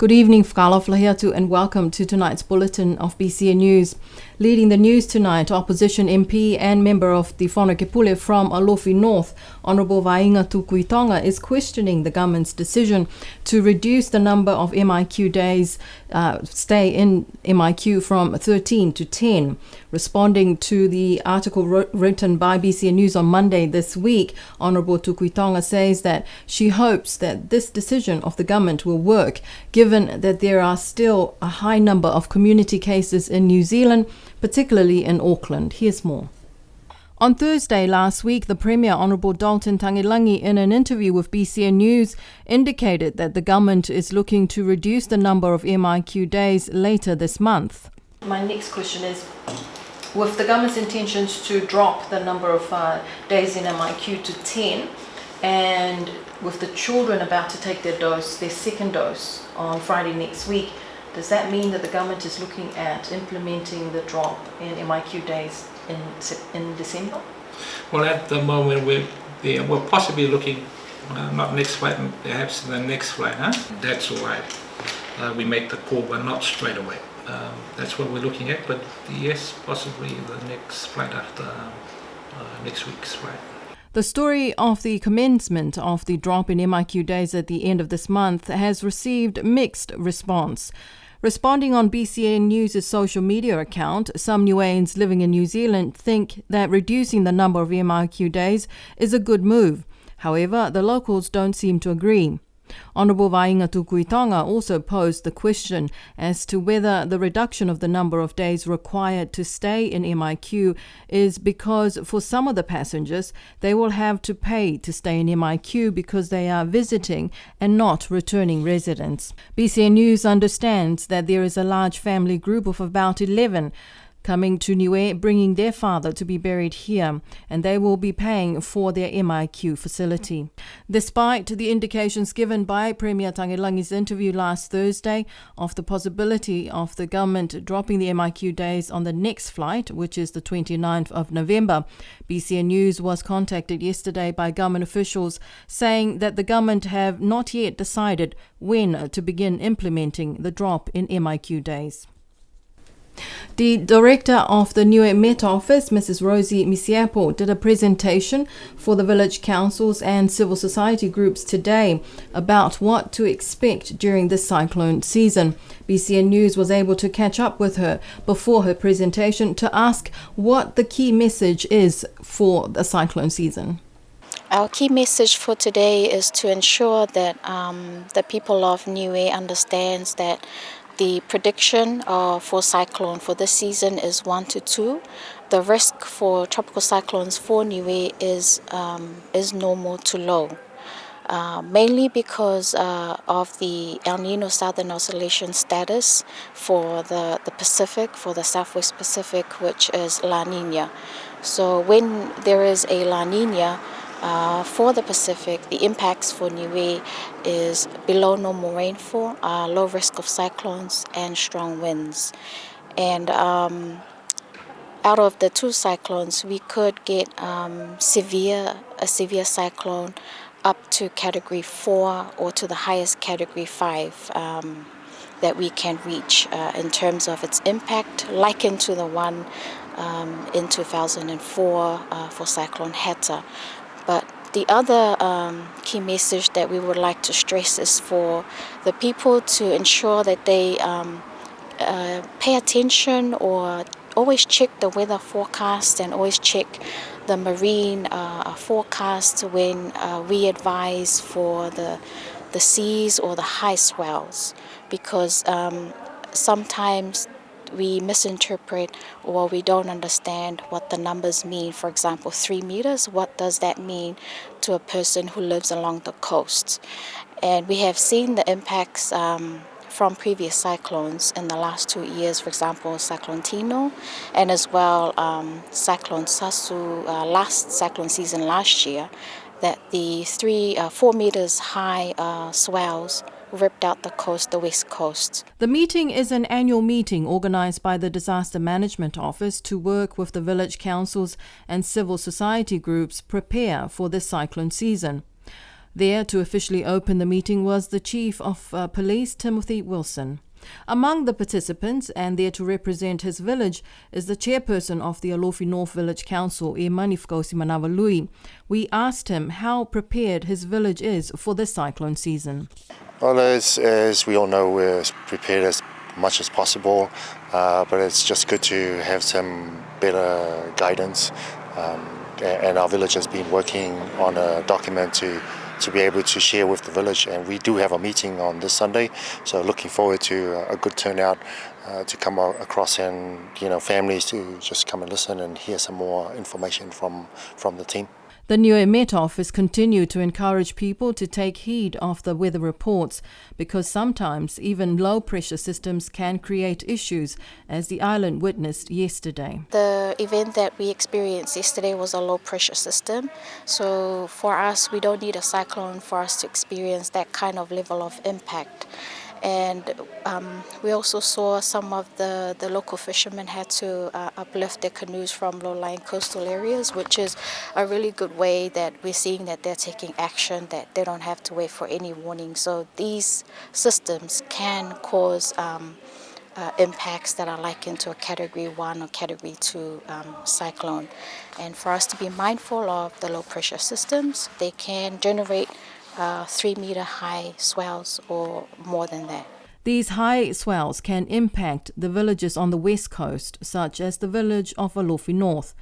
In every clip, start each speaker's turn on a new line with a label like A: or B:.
A: Good evening, Whakalo Flahiatu, and welcome to tonight's bulletin of BCN News. Leading the news tonight, Opposition MP and member of the Whanokepule from Alofi North, Honourable Vainga Tukuitonga, is questioning the government's decision to reduce the number of MIQ days stay in MIQ from 13 to 10. Responding to the article written by BCN News on Monday this week, Honourable Tukuitonga says that she hopes that this decision of the government will work, given that there are still a high number of community cases in New Zealand, particularly in Auckland. Here's more. On Thursday last week, the Premier, Honourable Dalton Tangilangi, in an interview with BCN News, indicated that the government is looking to reduce the number of MIQ days later this month. My next question is, with the government's intentions to drop the number of days in MIQ to 10, and with the children about to take their second dose on Friday next week, does that mean that the government is looking at implementing the drop in MIQ days in December?
B: Well, at the moment we're possibly looking, not next flight, perhaps the next flight. That's why we make the call, but not straight away. That's what we're looking at, but yes, possibly the next flight after next week's flight.
A: The story of the commencement of the drop in MIQ days at the end of this month has received mixed response. Responding on BCN News' social media account, some Niueans living in New Zealand think that reducing the number of MIQ days is a good move. However, the locals don't seem to agree. Honourable Vainga Tukuitonga also posed the question as to whether the reduction of the number of days required to stay in MIQ is because for some of the passengers they will have to pay to stay in MIQ because they are visiting and not returning residents. BCN News understands that there is a large family group of about 11 coming to Niue, bringing their father to be buried here, and they will be paying for their MIQ facility. Despite the indications given by Premier Tangilangi's interview last Thursday of the possibility of the government dropping the MIQ days on the next flight, which is the 29th of November, BCN News was contacted yesterday by government officials saying that the government have not yet decided when to begin implementing the drop in MIQ days. The director of the Niue Met Office, Mrs. Rosie Misiapo, did a presentation for the village councils and civil society groups today about what to expect during the cyclone season. BCN News was able to catch up with her before her presentation to ask what the key message is for the cyclone season.
C: Our key message for today is to ensure that the people of Niue understands that the prediction for cyclone for this season is 1 to 2. The risk for tropical cyclones for Niue is normal to low, mainly because of the El Nino Southern Oscillation status for the Pacific, for the Southwest Pacific, which is La Nina. So when there is a La Nina, for the Pacific, the impacts for Niue is below normal rainfall, low risk of cyclones, and strong winds. And out of the two cyclones, we could get a severe cyclone up to Category 4 or to the highest Category 5 that we can reach in terms of its impact, likened to the one in 2004 for Cyclone Heta. But the other key message that we would like to stress is for the people to ensure that they pay attention or always check the weather forecast and always check the marine forecast when we advise for the seas or the high swells, because sometimes we misinterpret or we don't understand what the numbers mean. For example, 3 meters, what does that mean to a person who lives along the coast? And we have seen the impacts from previous cyclones in the last 2 years, for example, Cyclone Tino, and as well Cyclone Sasu last cyclone season last year, that the 4 meters high swells ripped out the coast, the west coast.
A: The meeting is an annual meeting organised by the Disaster Management Office to work with the village councils and civil society groups prepare for this cyclone season. There to officially open the meeting was the Chief of Police, Timothy Wilson. Among the participants, and there to represent his village, is the chairperson of the Alofi North Village Council, E Manifkosi Manavalui. We asked him how prepared his village is for this cyclone season.
D: Well, as we all know, we're prepared as much as possible, but it's just good to have some better guidance. And our village has been working on a document to be able to share with the village, and we do have a meeting on this Sunday, so looking forward to a good turnout to come across, and families to just come and listen and hear some more information from the team.
A: The Niue Met Office continued to encourage people to take heed of the weather reports, because sometimes even low-pressure systems can create issues, as the island witnessed yesterday.
C: The event that we experienced yesterday was a low-pressure system, so for us, we don't need a cyclone for us to experience that kind of level of impact. And we also saw some of the local fishermen had to uplift their canoes from low-lying coastal areas, which is a really good way that we're seeing that they're taking action, that they don't have to wait for any warning. So these systems can cause impacts that are likened to a Category 1 or Category 2 cyclone. And for us to be mindful of the low-pressure systems, they can generate 3-meter high swells or more than that.
A: These high swells can impact the villages on the west coast, such as the village of Alofi North.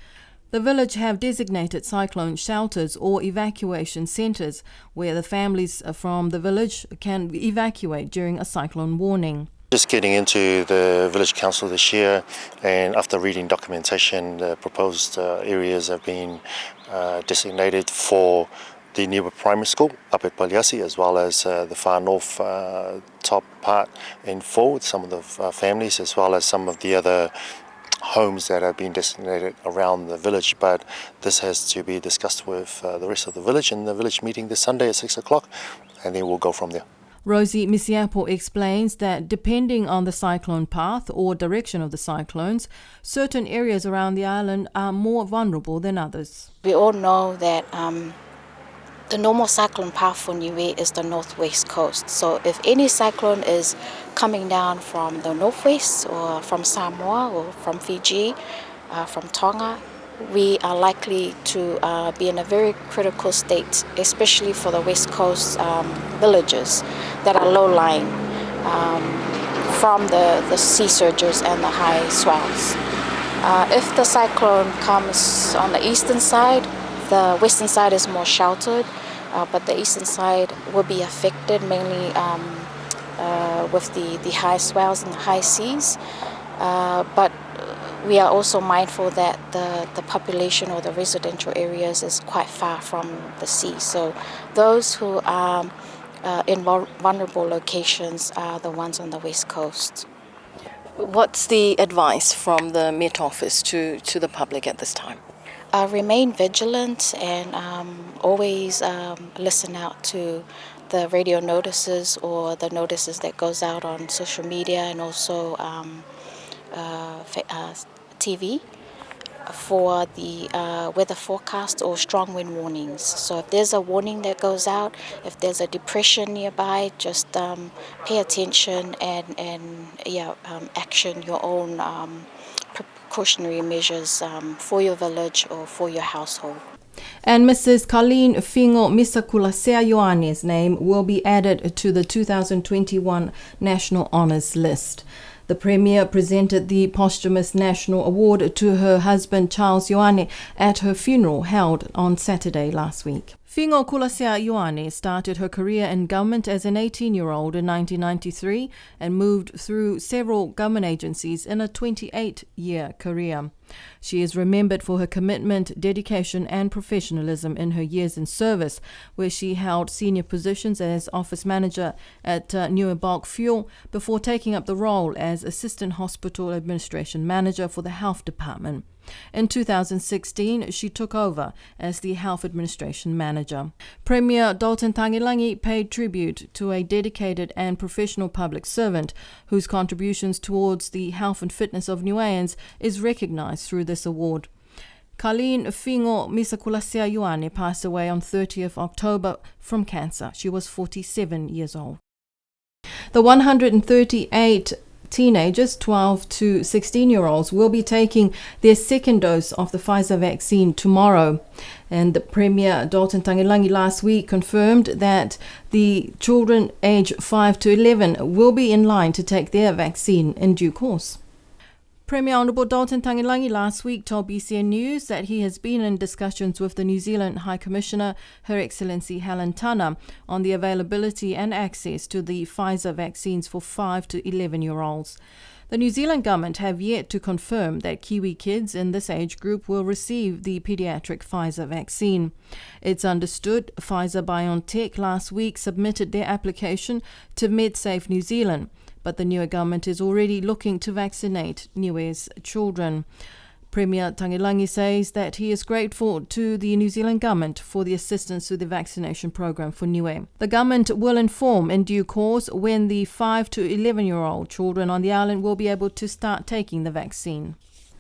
A: The village have designated cyclone shelters or evacuation centres where the families from the village can evacuate during a cyclone warning.
D: Just getting into the village council this year, and after reading documentation, the proposed areas have been designated for the nearby primary school up at Paliasi, as well as the far north top part in full with some of the families, as well as some of the other homes that have been designated around the village. But this has to be discussed with the rest of the village in the village meeting this Sunday at 6 o'clock, and then we'll go from there.
A: Rosie Misiapo explains that depending on the cyclone path or direction of the cyclones, certain areas around the island are more vulnerable than others.
C: We all know that the normal cyclone path for Niue is the northwest coast. So if any cyclone is coming down from the northwest or from Samoa or from Fiji, from Tonga, we are likely to be in a very critical state, especially for the west coast villages that are low-lying from the sea surges and the high swells. If the cyclone comes on the eastern side, the western side is more sheltered, but the eastern side will be affected mainly with the high swells and the high seas. But we are also mindful that the population or the residential areas is quite far from the sea. So those who are in vulnerable locations are the ones on the west coast.
A: What's the advice from the Met Office to the public at this time?
C: Remain vigilant and always listen out to the radio notices or the notices that goes out on social media and also TV for the weather forecast or strong wind warnings. So if there's a warning that goes out, if there's a depression nearby, just pay attention and action your own precautionary measures for your village or for your household.
A: And Mrs. Colleen Fingo Misakulasea Ioane's name will be added to the 2021 National Honours List. The Premier presented the posthumous National Award to her husband Charles Ioane at her funeral held on Saturday last week. Fingo Kulasea Ioane started her career in government as an 18-year-old in 1993 and moved through several government agencies in a 28-year career. She is remembered for her commitment, dedication and professionalism in her years in service, where she held senior positions as office manager at Niue Bulk Fuel before taking up the role as assistant hospital administration manager for the health department. In 2016, she took over as the Health Administration Manager. Premier Dalton Tangilangi paid tribute to a dedicated and professional public servant whose contributions towards the health and fitness of Niueans is recognised through this award. Colleen Fingo Misakulasia Ioane passed away on 30th October from cancer. She was 47 years old. The 138 teenagers, 12 to 16-year-olds, will be taking their second dose of the Pfizer vaccine tomorrow. And the Premier Dalton Tangilangi last week confirmed that the children aged 5 to 11 will be in line to take their vaccine in due course. Premier Honourable Dalton Tangilangi last week told BCN News that he has been in discussions with the New Zealand High Commissioner, Her Excellency Helen Tana, on the availability and access to the Pfizer vaccines for 5 to 11-year-olds. The New Zealand government have yet to confirm that Kiwi kids in this age group will receive the paediatric Pfizer vaccine. It's understood Pfizer-BioNTech last week submitted their application to MedSafe New Zealand, but the newer government is already looking to vaccinate Niue's children. Premier Tangilangi says that he is grateful to the New Zealand government for the assistance to the vaccination program for Niue. The government will inform in due course when the 5 to 11-year-old children on the island will be able to start taking the vaccine.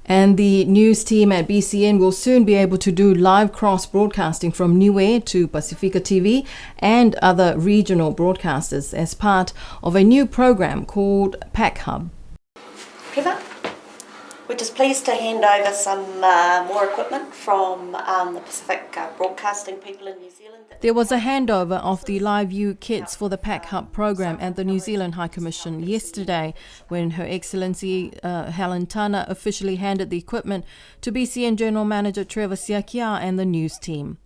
A: And the news team at BCN will soon be able to do live cross-broadcasting from Niue to Pacifica TV and other regional broadcasters as part of a new program called Packhub.
E: Heather, we're just pleased to hand over some more equipment from the Pacific Broadcasting people in New Zealand.
A: There was a handover of the live view kits for the Packhub program at the New Zealand High Commission yesterday when Her Excellency Helen Tana officially handed the equipment to BCN General Manager Trevor Siakia and the news team.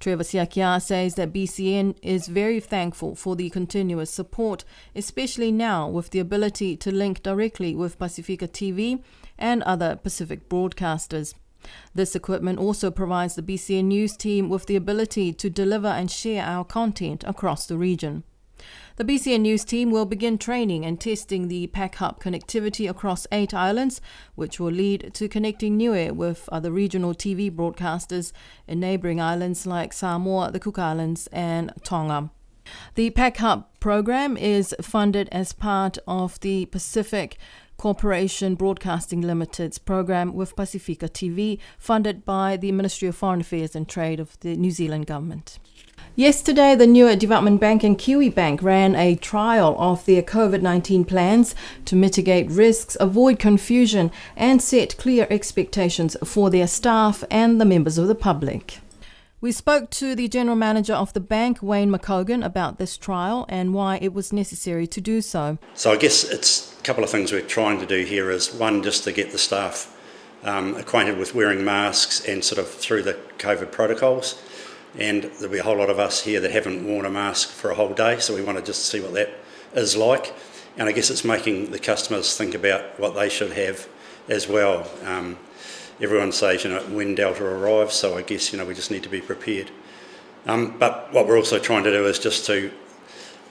A: Trevor Siakia says that BCN is very thankful for the continuous support, especially now with the ability to link directly with Pacifica TV and other Pacific broadcasters. This equipment also provides the BCN news team with the ability to deliver and share our content across the region. The BCN news team will begin training and testing the Packhub connectivity across 8 islands, which will lead to connecting Niue with other regional TV broadcasters in neighbouring islands like Samoa, the Cook Islands and Tonga. The Packhub program is funded as part of the Pacific Corporation Broadcasting Limited's program with Pacifica TV, funded by the Ministry of Foreign Affairs and Trade of the New Zealand government. Yesterday, the Niue Development Bank and Kiwi Bank ran a trial of their COVID-19 plans to mitigate risks, avoid confusion and set clear expectations for their staff and the members of the public. We spoke to the General Manager of the bank, Wayne McCogan, about this trial and why it was necessary to do so.
F: So I guess it's a couple of things we're trying to do here is one, just to get the staff acquainted with wearing masks and sort of through the COVID protocols. And there'll be a whole lot of us here that haven't worn a mask for a whole day, so we want to just see what that is like. And I guess it's making the customers think about what they should have as well. Everyone says, when Delta arrives, so I guess, we just need to be prepared. But what we're also trying to do is just to,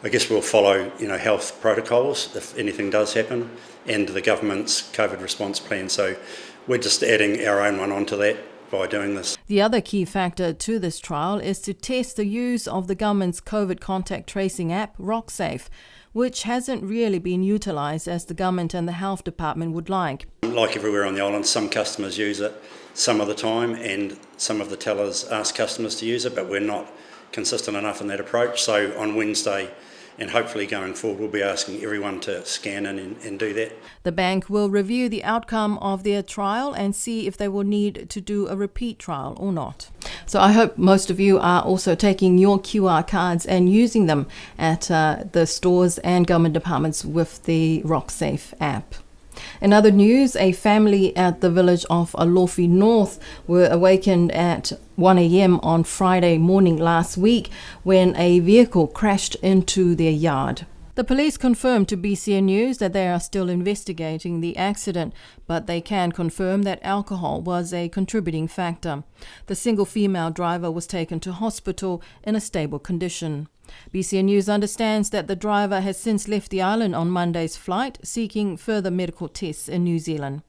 F: I guess we'll follow, health protocols if anything does happen and the government's COVID response plan. So we're just adding our own one onto that by doing this.
A: The other key factor to this trial is to test the use of the government's COVID contact tracing app, RockSafe, which hasn't really been utilised as the government and the health department would like.
F: Like everywhere on the island, some customers use it some of the time and some of the tellers ask customers to use it, but we're not consistent enough in that approach. So on Wednesday and hopefully going forward, we'll be asking everyone to scan in and do that.
A: The bank will review the outcome of their trial and see if they will need to do a repeat trial or not. So I hope most of you are also taking your QR cards and using them at the stores and government departments with the RockSafe app. In other news, a family at the village of Alofi North were awakened at 1 a.m. on Friday morning last week when a vehicle crashed into their yard. The police confirmed to BCN News that they are still investigating the accident, but they can confirm that alcohol was a contributing factor. The single female driver was taken to hospital in a stable condition. BCN News understands that the driver has since left the island on Monday's flight, seeking further medical tests in New Zealand.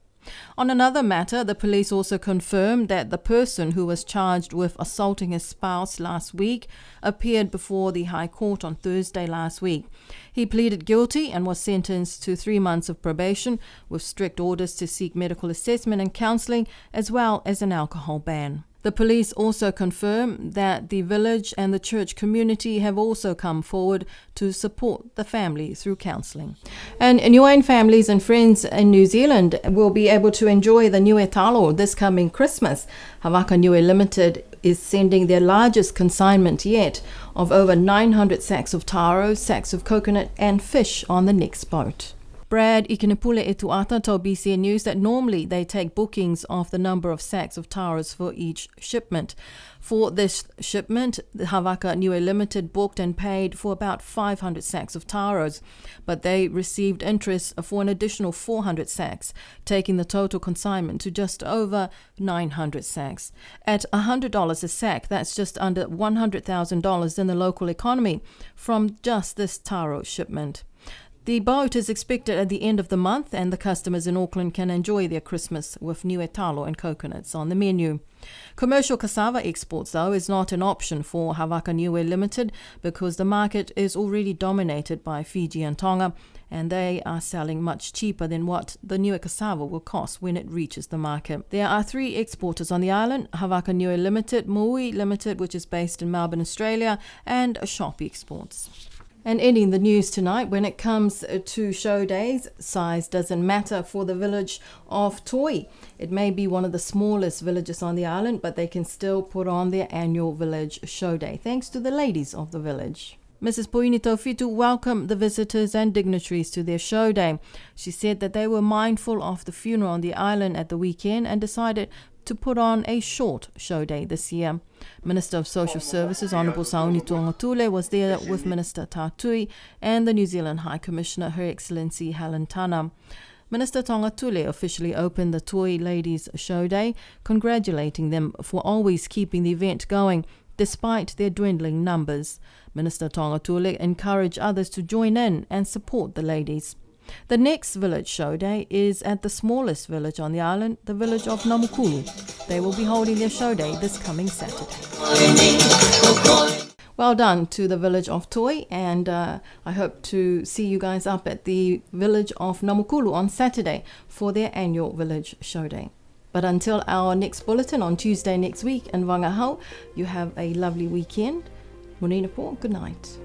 A: On another matter, the police also confirmed that the person who was charged with assaulting his spouse last week appeared before the High Court on Thursday last week. He pleaded guilty and was sentenced to 3 months of probation with strict orders to seek medical assessment and counselling, as well as an alcohol ban. The police also confirm that the village and the church community have also come forward to support the family through counselling. And Niuean families and friends in New Zealand will be able to enjoy the Niue Talo this coming Christmas. Havaka Niue Limited is sending their largest consignment yet of over 900 sacks of taro, sacks of coconut and fish on the next boat. Brad Ikinepule Etuata told BCN News that normally they take bookings of the number of sacks of taros for each shipment. For this shipment, the Havaka Niue Limited booked and paid for about 500 sacks of taros, but they received interest for an additional 400 sacks, taking the total consignment to just over 900 sacks. At $100 a sack, that's just under $100,000 in the local economy from just this taro shipment. The boat is expected at the end of the month, and the customers in Auckland can enjoy their Christmas with Niue Talo and coconuts on the menu. Commercial cassava exports, though, is not an option for Havaka Niue Limited because the market is already dominated by Fiji and Tonga, and they are selling much cheaper than what the Niue cassava will cost when it reaches the market. There are 3 exporters on the island: Havaka Niue Limited, Moui Limited, which is based in Melbourne, Australia, and Shop Exports. And ending the news tonight, when it comes to show days, size doesn't matter for the village of Toi. It may be one of the smallest villages on the island, but they can still put on their annual village show day, thanks to the ladies of the village. Mrs. Puini Taufitu welcomed the visitors and dignitaries to their show day. She said that they were mindful of the funeral on the island at the weekend and decided to put on a short show day this year. Minister of Social Services Honourable Sauni Tuangatule was there with Minister Tātui and the New Zealand High Commissioner Her Excellency Helen Tana. Minister Tongatule officially opened the Toi Ladies Show Day, congratulating them for always keeping the event going despite their dwindling numbers. Minister Tongatule encouraged others to join in and support the ladies. The next village show day is at the smallest village on the island, the village of Namukulu. They will be holding their show day this coming Saturday. Well done to the village of Toi, and I hope to see you guys up at the village of Namukulu on Saturday for their annual village show day. But until our next bulletin on Tuesday next week in Wangahau, you have a lovely weekend. Morena po, good night.